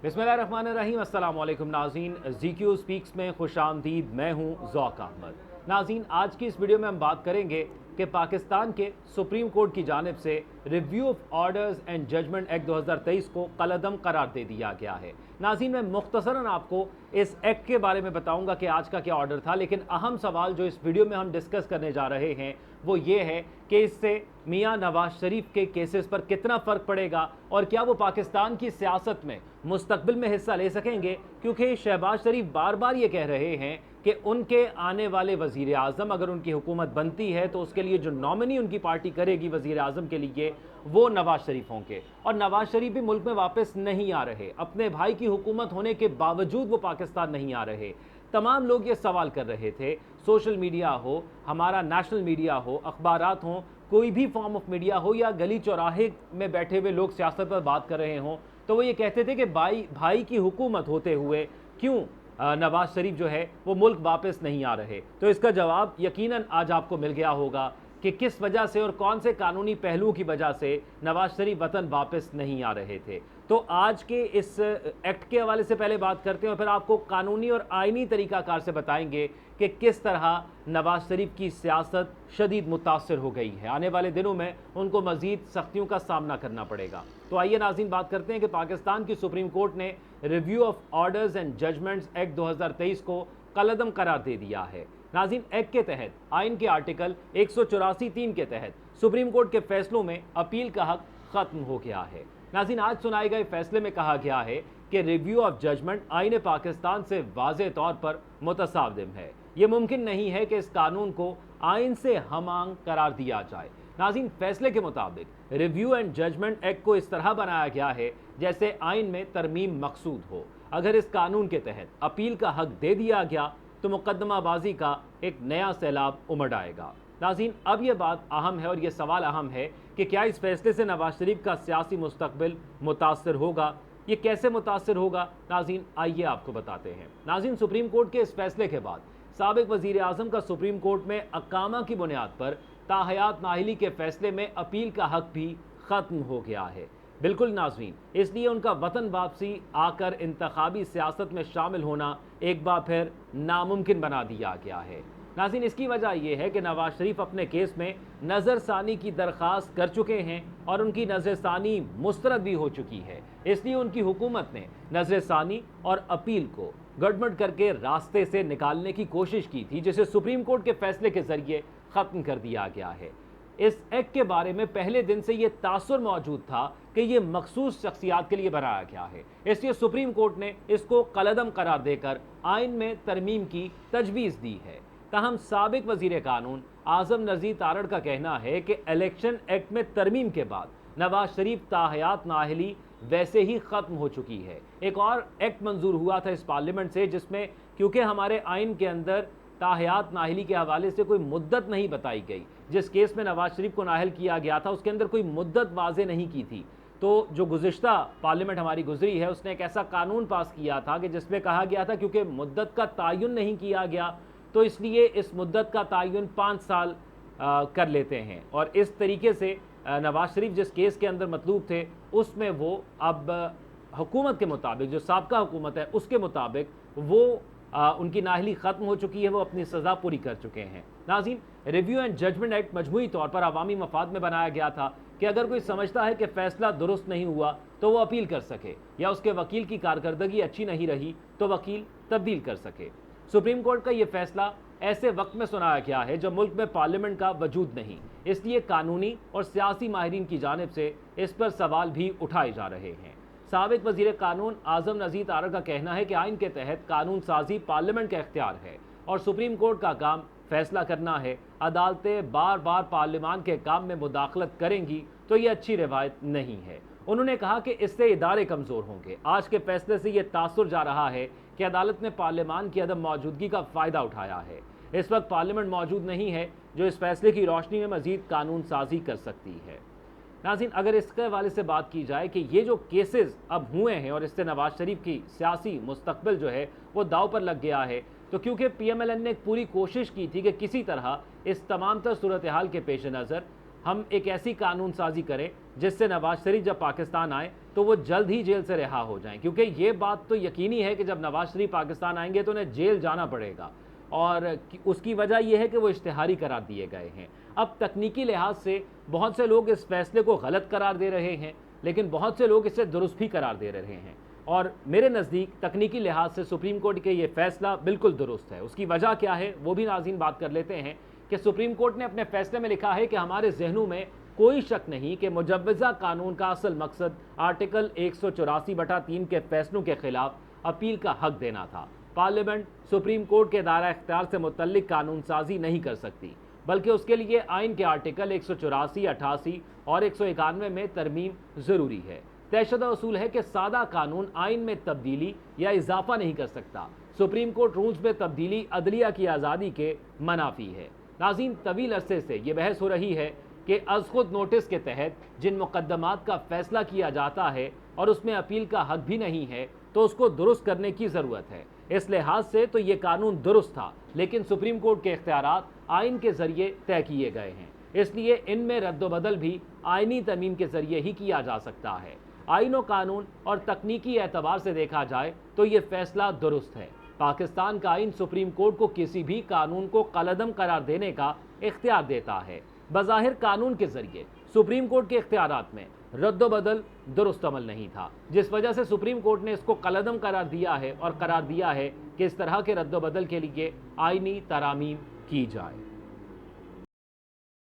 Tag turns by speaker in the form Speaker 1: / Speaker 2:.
Speaker 1: बिस्मिल्लाहिर्रहमानिर्रहीम। अस्सलाम वालेकुम नाज़रीन, ज़ीक्यू स्पीक्स में खुश आमदीद। मैं हूँ ज़ौक अहमद। नाज़रीन, आज की इस वीडियो में हम बात करेंगे कि पाकिस्तान के सुप्रीम कोर्ट की जानिब से review of orders and judgment act 2023 को कलअदम करार दे दिया गया है। नाज़रीन, मैं मुख्तसरन आपको इस एक्ट के बारे में बताऊंगा कि आज का क्या ऑर्डर था, लेकिन अहम सवाल जो इस वीडियो में हम डिस्कस करने जा रहे हैं वो ये है कि इससे मियां नवाज शरीफ के केसेस पर कितना फ़र्क पड़ेगा और क्या वो पाकिस्तान की सियासत में मुस्तकबिल में हिस्सा ले सकेंगे, क्योंकि शहबाज शरीफ बार बार ये कह रहे हैं कि उनके आने वाले वज़ीर आज़म अगर उनकी हुकूमत बनती है तो उसके लिए जो नॉमिनी उनकी पार्टी करेगी वज़ीर आज़म के लिए वो नवाज शरीफ होंगे। और नवाज शरीफ भी मुल्क में वापस नहीं आ रहे, अपने भाई की हुकूमत होने के बावजूद वो पाकिस्तान नहीं आ रहे। तमाम लोग ये सवाल कर रहे थे, सोशल मीडिया हो, हमारा नेशनल मीडिया हो, अखबारात हों, कोई भी फॉर्म ऑफ मीडिया हो या गली चौराहे में बैठे हुए लोग सियासत पर बात कर रहे हों, तो वो ये कहते थे कि भाई की हुकूमत होते हुए क्यों नवाज शरीफ जो है वो मुल्क वापस नहीं आ रहे। तो इसका जवाब यकीनन आज आपको मिल गया होगा कि किस वजह से और कौन से कानूनी पहलुओं की वजह से नवाज शरीफ वतन वापस नहीं आ रहे थे। तो आज के इस एक्ट के हवाले से पहले बात करते हैं और फिर आपको कानूनी और आइनी तरीकाकार से बताएंगे कि किस तरह नवाज शरीफ की सियासत शदीद मुतासर हो गई है। आने वाले दिनों में उनको मज़ीद सख्तियों का सामना करना पड़ेगा। तो आइए नाज़रीन, बात करते हैं कि पाकिस्तान की सुप्रीम कोर्ट ने review of orders and judgments act 2023 को कलअदम करार दे दिया है। नाज़रीन, एक्ट के तहत आइन के आर्टिकल 184(3) के तहत सुप्रीम कोर्ट के फैसलों में अपील का हक खत्म हो गया है। नाज़रीन, आज सुनाए गए फैसले में कहा गया है कि रिव्यू ऑफ जजमेंट आइन पाकिस्तान से वाज़े तौर पर मुतसाविम है। यह मुमकिन नहीं है कि इस कानून को आइन से हमांग करार दिया जाए। नाज़रीन, फैसले के मुताबिक रिव्यू एंड जजमेंट एक्ट को इस तरह बनाया गया है जैसे आइन में तरमीम मकसूद हो। अगर इस कानून के तहत अपील का हक दे दिया गया तो मुकदमाबाजी का एक नया सैलाब उमड़ आएगा। नाज़रीन, अब यह बात अहम है और यह सवाल अहम है कि क्या इस फैसले से नवाज शरीफ का सियासी मुस्तकबिल मुतासर होगा। ये कैसे मुतासर होगा नाज़रीन, आइए आपको बताते हैं। नाज़रीन, सुप्रीम कोर्ट के इस फैसले के बाद साबिक वज़ीर आज़म का सुप्रीम कोर्ट में अकामा की बुनियाद पर ताहयात नाहिली के फैसले में अपील का हक भी ख़त्म हो गया है। बिल्कुल नाज़रीन, इसलिए उनका वतन वापसी आकर इंतखाबी सियासत में शामिल होना एक बार फिर नामुमकिन बना दिया गया है। नाज़रीन, इसकी वजह यह है कि नवाज शरीफ अपने केस में नज़रसानी की दरख्वास्त कर चुके हैं और उनकी नज़रसानी मुस्तरद भी हो चुकी है। इसलिए उनकी हुकूमत ने नज़रसानी और अपील को गड़बड़ करके रास्ते से निकालने की कोशिश की थी, जिसे सुप्रीम कोर्ट के फैसले के ज़रिए ख़त्म कर दिया गया है। इस एक्ट के बारे में पहले दिन से यह तासुर मौजूद था कि यह मखसूस शख्सियात के लिए बनाया गया है, इसलिए सुप्रीम कोर्ट ने इसको कलअदम करार देकर आइन में तरमीम की तजवीज़ दी है। ताहम साबिक वज़ीर कानून आज़म नज़ीर तारड़ का कहना है कि इलेक्शन एक्ट में तरमीम के बाद नवाज शरीफ ताहयात नाहिली वैसे ही ख़त्म हो चुकी है। एक और एक्ट मंजूर हुआ था इस पार्लियामेंट से, जिसमें क्योंकि हमारे आइन के अंदर ताहयात नाहिली के हवाले से कोई मुद्दत नहीं बताई गई, जिस केस में नवाज शरीफ को नाहल किया गया था उसके अंदर कोई मुद्दत वाज़े नहीं की थी। तो जो गुज़िश्ता पार्लियामेंट हमारी गुजरी है उसने एक ऐसा कानून पास किया था कि जिसमें कहा गया था क्योंकि मुद्दत का तयन नहीं किया गया तो इसलिए इस मुद्दत का तयन 5 साल कर लेते हैं। और इस तरीके से नवाज शरीफ जिस केस के अंदर मतलूब थे उसमें वो अब हुकूमत के मुताबिक, जो साबका हुकूमत है उसके मुताबिक वो उनकी नाहली ख़त्म हो चुकी है, वो अपनी सज़ा पूरी कर चुके हैं। नाज़रीन, रिव्यू एंड जजमेंट एक्ट मजमूई तौर पर अवामी मफाद में बनाया गया था कि अगर कोई समझता है कि फ़ैसला दुरुस्त नहीं हुआ तो वो अपील कर सके, या उसके वकील की कारकर्दगी अच्छी नहीं रही तो वकील तब्दील कर सके। सुप्रीम कोर्ट का ये फैसला ऐसे वक्त में सुनाया गया है जब मुल्क में पार्लियामेंट का वजूद नहीं, इसलिए कानूनी और सियासी माहिरीन की जानिब से इस पर सवाल भी उठाए जा रहे हैं। साबिक वज़ीर कानून आज़म नज़ीर तारड़ का कहना है कि आइन के तहत कानून साजी पार्लियामेंट का इख्तियार है और सुप्रीम कोर्ट का काम फैसला करना है। अदालतें बार बार पार्लियामान के काम में मुदाखलत करेंगी तो ये अच्छी रवायत नहीं है। उन्होंने कहा कि इससे इदारे कमज़ोर होंगे। आज के फैसले से यह तासुर जा रहा है कि अदालत ने पार्लियामान की अदम मौजूदगी का फ़ायदा उठाया है। इस वक्त पार्लियामेंट मौजूद नहीं है जो इस फैसले की रोशनी में मज़ीद कानून साजी कर सकती है। नाज़रीन, अगर इसके हवाले से बात की जाए कि ये जो केसेस अब हुए हैं और इससे नवाज शरीफ की सियासी मुस्तकबिल जो है वो दाव पर लग गया है, तो क्योंकि PMLN ने एक पूरी कोशिश की थी कि किसी तरह इस तमाम तर सूरत हाल के पेश नज़र हम एक ऐसी कानून साजी करें जिससे नवाज शरीफ जब पाकिस्तान आए तो वो जल्द ही जेल से रिहा हो जाएं, क्योंकि ये बात तो यकीनी है कि जब नवाज शरीफ पाकिस्तान आएंगे तो उन्हें जेल जाना पड़ेगा और उसकी वजह यह है कि वो इश्तिहारी करार दिए गए हैं। अब तकनीकी लिहाज से बहुत से लोग इस फैसले को गलत करार दे रहे हैं, लेकिन बहुत से लोग इसे दुरुस्त भी करार दे रहे हैं और मेरे नज़दीक तकनीकी लिहाज से सुप्रीम कोर्ट के ये फैसला बिल्कुल दुरुस्त है। उसकी वजह क्या है वो भी नाज़रीन बात कर लेते हैं कि सुप्रीम कोर्ट ने अपने फैसले में लिखा है कि हमारे जहनों में कोई शक नहीं कि मुजव्वज़ा कानून का असल मकसद आर्टिकल 184/3 के फैसलों के खिलाफ अपील का हक देना था। पार्लियामेंट सुप्रीम कोर्ट के दायरा इख्तियार से मुतल्लिक कानून साजी नहीं कर सकती, बल्कि उसके लिए आइन के आर्टिकल 184, 88 और 191 में तरमीम ज़रूरी है। तयशुदा उसूल है कि सादा कानून आइन में तब्दीली या इजाफा नहीं कर सकता। सुप्रीम कोर्ट रूल्स में तब्दीली अदलिया की आज़ादी के मनाफी है। नाज़रीन, तवील अरसे से ये बहस हो रही है कि अज़ खुद नोटिस के तहत जिन मुकद्दमात का फैसला किया जाता है और उसमें अपील का हक भी नहीं है तो उसको दुरुस्त करने की ज़रूरत है। इस लिहाज से तो ये कानून दुरुस्त था, लेकिन सुप्रीम कोर्ट के इख्तियारात आइन के ज़रिए तय किए गए हैं, इसलिए इनमें रद्दोबदल भी आइनी तरमीम के ज़रिए ही किया जा सकता है। आइन व कानून और तकनीकी एतबार से देखा जाए तो ये फैसला दुरुस्त है। पाकिस्तान का आइन सुप्रीम कोर्ट को किसी भी कानून को कलअदम करार देने का इख्तियार देता है। बज़ाहिर कानून के जरिए सुप्रीम कोर्ट के इख्तियारात में रद्दोबदल दुरुस्त अमल नहीं था, जिस वजह से सुप्रीम कोर्ट ने इसको कलअदम करार दिया है और करार दिया है कि इस तरह के रद्दोबदल के लिए आइनी तरामीम की जाए।